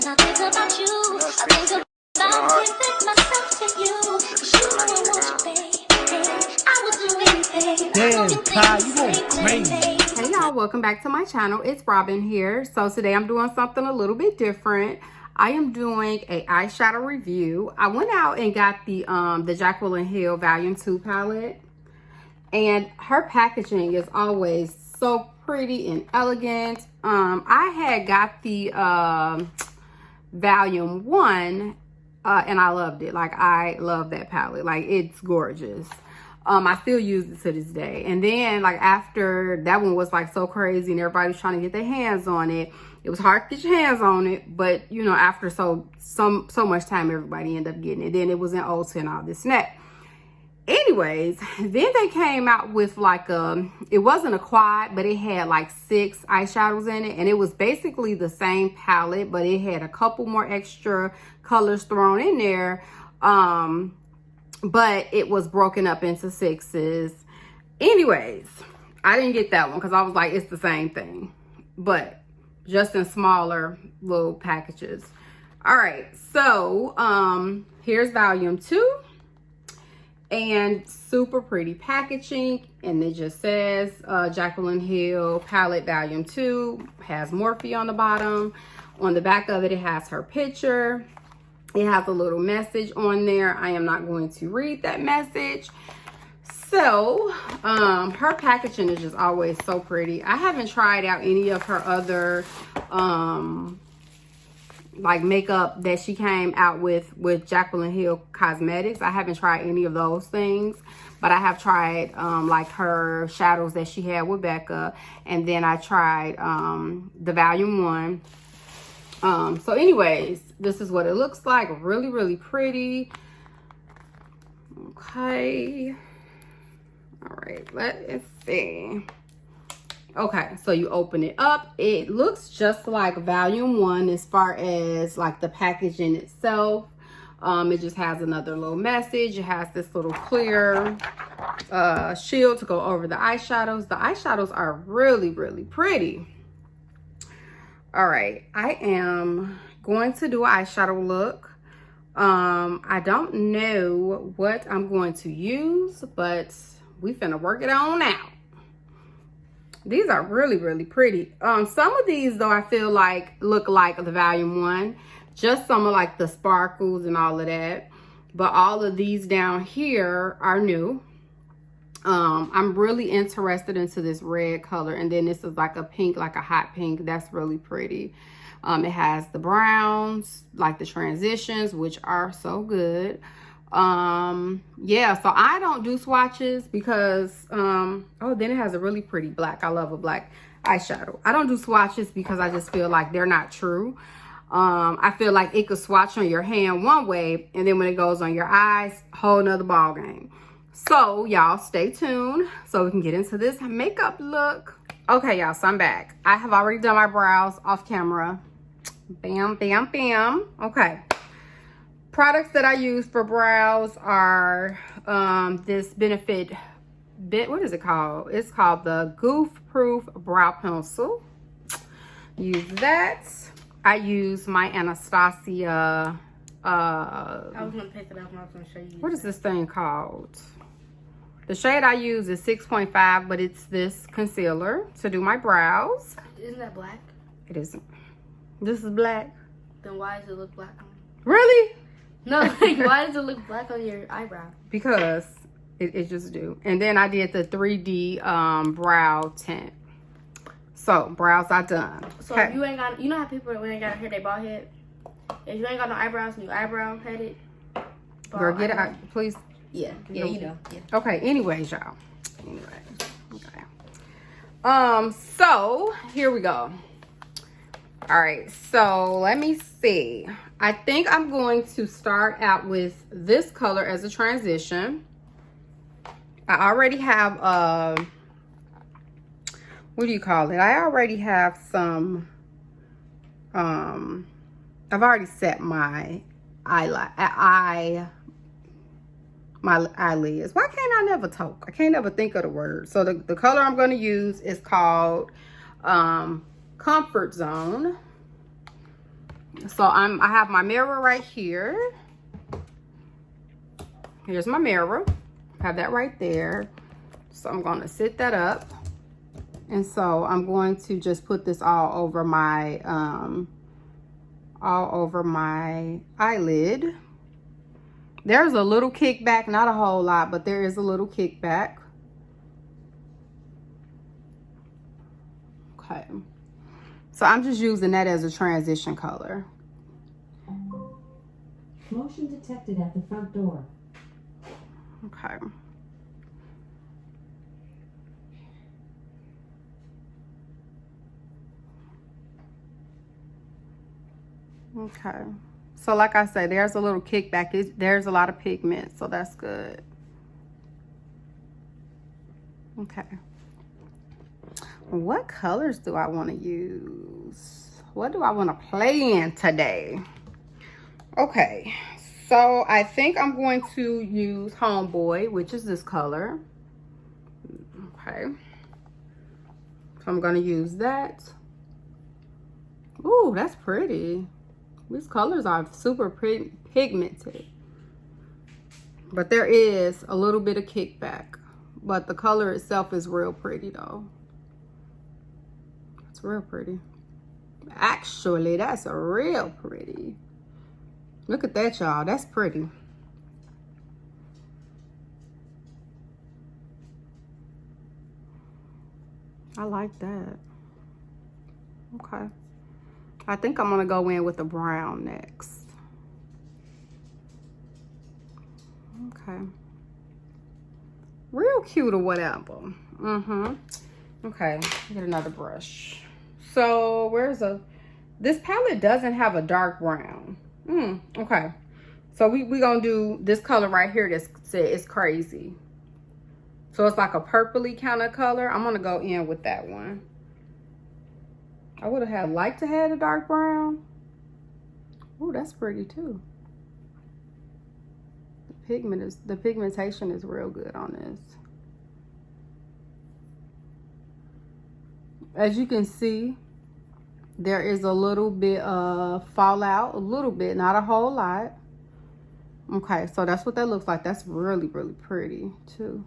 I think about you, I think about giving myself to you. 'Cause you know I want you, baby. I would do anything. Damn, Ty, you going crazy. Hey y'all, welcome back to my channel. It's Robin here. So today I'm doing something a little bit different. I am doing a eyeshadow review. I went out and got the Jaclyn Hill Volume 2 palette. And her packaging is always so pretty and elegant. I had got the Volume 1 and I loved it. Like, I love that palette. Like, it's gorgeous. I still use it to this day. And then, like, after that one was like so crazy and everybody was trying to get their hands on it, it was hard to get your hands on it. But you know, after so much time, everybody ended up getting it. Then it was in Ulta and all this and that. Anyways, then they came out with like it wasn't a quad, but it had like 6 eyeshadows in it, and it was basically the same palette, but it had a couple more extra colors thrown in there. But it was broken up into 6s. Anyways, I didn't get that one because I was like, it's the same thing, but just in smaller little packages. All right, so here's Volume 2. And super pretty packaging, and it just says Jaclyn Hill Palette Volume 2. Has Morphe on the bottom. On the back of it, it has her picture. It has a little message on there. I am not going to read that message. So her packaging is just always so pretty. I haven't tried out any of her other like makeup that she came out with Jaclyn Hill Cosmetics. I haven't tried any of those things, but I have tried like her shadows that she had with Becca, and then I tried the Volume 1. So anyways, this is what it looks like. Really pretty. Okay, all right, let's see. Okay, so you open it up. It looks just like Volume 1 as far as like the packaging itself. It just has another little message. It has this little clear shield to go over the eyeshadows. The eyeshadows are really pretty. All right, I am going to do an eyeshadow look. I don't know what I'm going to use, but we finna work it on out. These are really pretty. Some of these though, I feel like look like the Volume 1, just some of like the sparkles and all of that, but all of these down here are new. I'm really interested into this red color, and then this is like a pink, like a hot pink. That's really pretty. It has the browns, like the transitions, which are so good. Yeah, so I don't do swatches because oh, then it has a really pretty black. I love a black eyeshadow. I don't do swatches because I just feel like they're not true. I feel like it could swatch on your hand one way, and then when it goes on your eyes, whole nother ball game. So y'all stay tuned so we can get into this makeup look. Okay, y'all, so I'm back. I have already done my brows off camera. Bam. Okay, products that I use for brows are this what is it called? It's called the Goof Proof Brow Pencil. Use that. I use my Anastasia I was gonna pick it up and I was gonna show you. What is this thing called? The shade I use is 6.5, but it's this concealer to do my brows. Isn't that black? It isn't. This is black. Then why does it look black on you? Really? No, like, why does it look black on your eyebrow? Because it just do. And then I did the 3D brow tint. So brows are done. So if you ain't got, you know how people ain't got to hair, they bald head. If you ain't got no eyebrows and you eyebrow headed, girl, get it out, please. Yeah, you know. Yeah. Okay. Anyways, y'all. Okay. So here we go. All right. So let me see. I think I'm going to start out with this color as a transition. I already have what do you call it? I already have some I've already set my my eyelids. Why can't I never talk? I can't ever think of the word. So the color I'm going to use is called Comfort Zone. So I have my mirror right here. Here's my mirror. Have that right there. So I'm going to sit that up. And so I'm going to just put this all over my eyelid. There's a little kickback, not a whole lot, but there is a little kickback. Okay. So I'm just using that as a transition color. Motion detected at the front door. Okay. Okay. So like I said, there's a little kickback. There's a lot of pigment, so that's good. Okay. What colors do I want to use? What do I want to play in today? Okay. So I think I'm going to use Homeboy, which is this color. Okay. So I'm going to use that. Ooh, that's pretty. These colors are super pigmented. But there is a little bit of kickback. But the color itself is real pretty though. It's real pretty. Actually, that's real pretty. Look at that, y'all. That's pretty. I like that. Okay. I think I'm gonna go in with the brown next. Okay. Real cute or whatever. Okay, get another brush. So this palette doesn't have a dark brown. Okay. So we gonna do this color right here that says Crazy. So it's like a purpley kind of color. I'm gonna go in with that one. I would have liked to have a dark brown. Oh, that's pretty too. The pigmentation is real good on this. As you can see, there is a little bit of fallout, a little bit, not a whole lot. Okay, so that's what that looks like. That's really, really pretty too.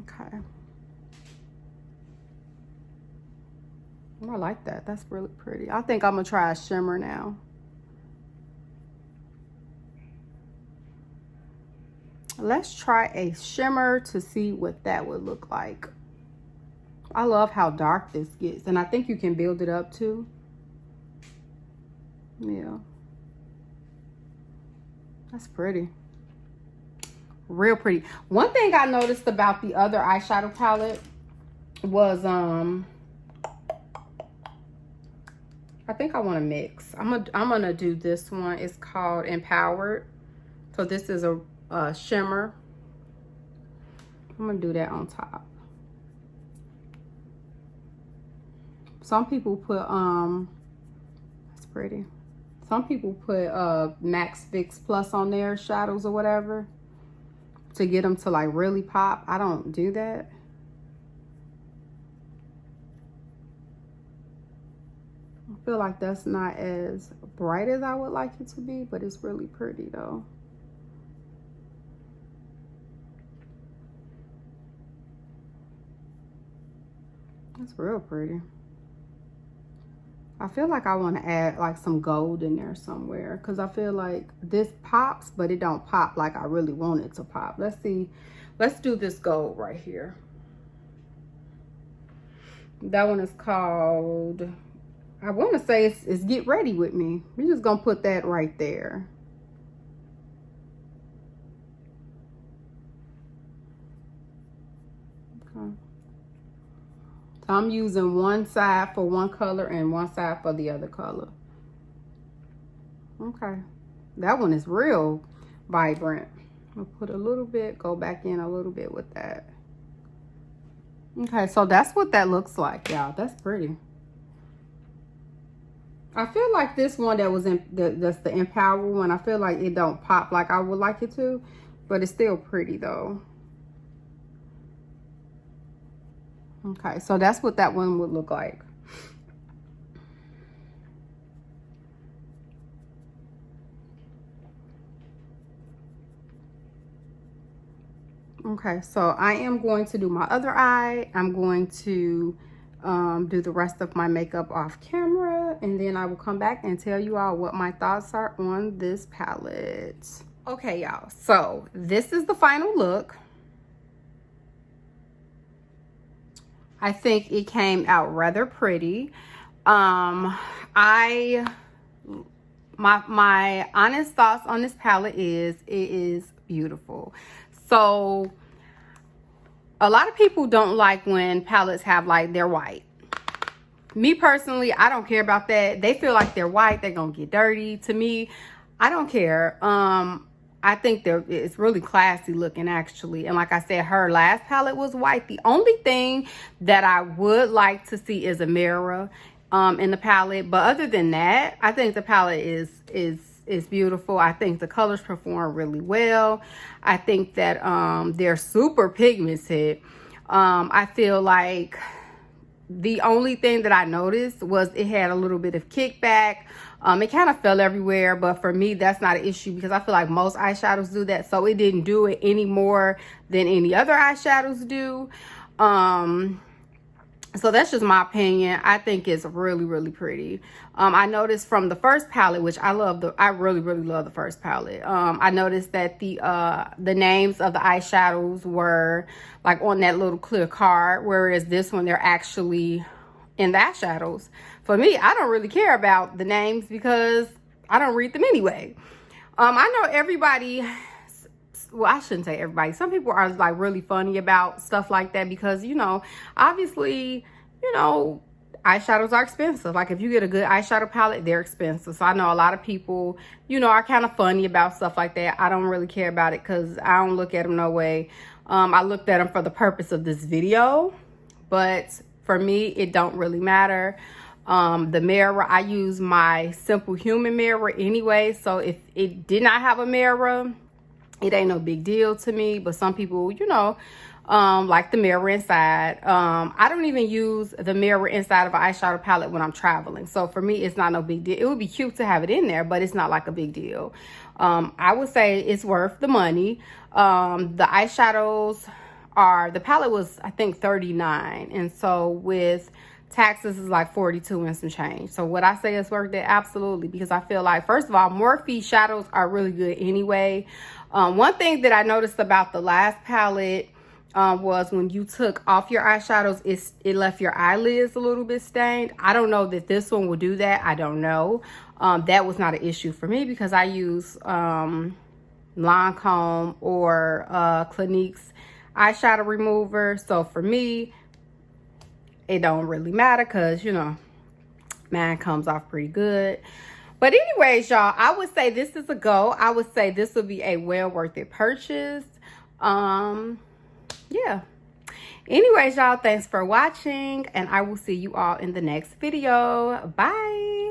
Okay. I like that. That's really pretty. I think I'm gonna try a shimmer now. Let's try a shimmer to see what that would look like. I love how dark this gets, and I think you can build it up too. Yeah. That's pretty. Real pretty. One thing I noticed about the other eyeshadow palette was I think I want to mix. I'm gonna do this one. It's called Empowered. So this is a shimmer. I'm gonna do that on top. Some people put that's pretty. Some people put Max Fix Plus on their shadows or whatever to get them to like really pop. I don't do that. I feel like that's not as bright as I would like it to be, but it's really pretty though. That's real pretty. I feel like I want to add like some gold in there somewhere because I feel like this pops, but it don't pop like I really want it to pop. Let's see. Let's do this gold right here. That one is called, I want to say it's Get Ready With Me. We're just going to put that right there. Okay. So I'm using one side for one color and one side for the other color. Okay. That one is real vibrant. I'll put a little bit, go back in a little bit with that. Okay, so that's what that looks like, y'all. That's pretty. I feel like this one that was in that's the Empower one, I feel like it don't pop like I would like it to, but it's still pretty though. Okay, so that's what that one would look like. Okay, so I am going to do my other eye. I'm going to do the rest of my makeup off camera, and then I will come back and tell you all what my thoughts are on this palette. Okay, y'all, so this is the final look. I think it came out rather pretty. My honest thoughts on this palette is it is beautiful. So a lot of people don't like when palettes have like they're white. Me personally, I don't care about that. They feel like they're white, they're gonna get dirty. To me, I don't care. I think it's really classy looking actually. And like I said, her last palette was white. The only thing that I would like to see is a mirror in the palette. But other than that, I think the palette is beautiful. I think the colors perform really well. I think that they're super pigmented. I feel like the only thing that I noticed was it had a little bit of kickback. It kind of fell everywhere, but for me, that's not an issue because I feel like most eyeshadows do that. So it didn't do it any more than any other eyeshadows do. So that's just my opinion. I think it's really, really pretty. I noticed from the first palette, which I really, really love the first palette. I noticed that the names of the eyeshadows were like on that little clear card, whereas this one, they're actually in the eyeshadows. For me, I don't really care about the names because I don't read them anyway. I know everybody, well, I shouldn't say everybody. Some people are like really funny about stuff like that because, you know, obviously, you know, eyeshadows are expensive. Like if you get a good eyeshadow palette, they're expensive. So I know a lot of people, you know, are kind of funny about stuff like that. I don't really care about it because I don't look at them no way. I looked at them for the purpose of this video, but for me, it don't really matter. The mirror, I use my Simple Human mirror anyway. So if it did not have a mirror, it ain't no big deal to me. But some people, you know, like the mirror inside. I don't even use the mirror inside of an eyeshadow palette when I'm traveling. So for me, it's not no big deal. It would be cute to have it in there, but it's not like a big deal. I would say it's worth the money. The eyeshadows the palette was, I think, $39. And so with taxes is like 42 and some change. So would I say it's worth it? Absolutely, because I feel like, first of all, Morphe shadows are really good anyway. One thing that I noticed about the last palette was when you took off your eyeshadows, it left your eyelids a little bit stained. I don't know that this one will do that. I don't know. That was not an issue for me because I use Lancome or Clinique's eyeshadow remover. So for me, it don't really matter because, you know, mine comes off pretty good. But anyways, y'all, I would say this is a go. I would say this will be a well worth it purchase. Yeah. Anyways, y'all, thanks for watching, and I will see you all in the next video. Bye.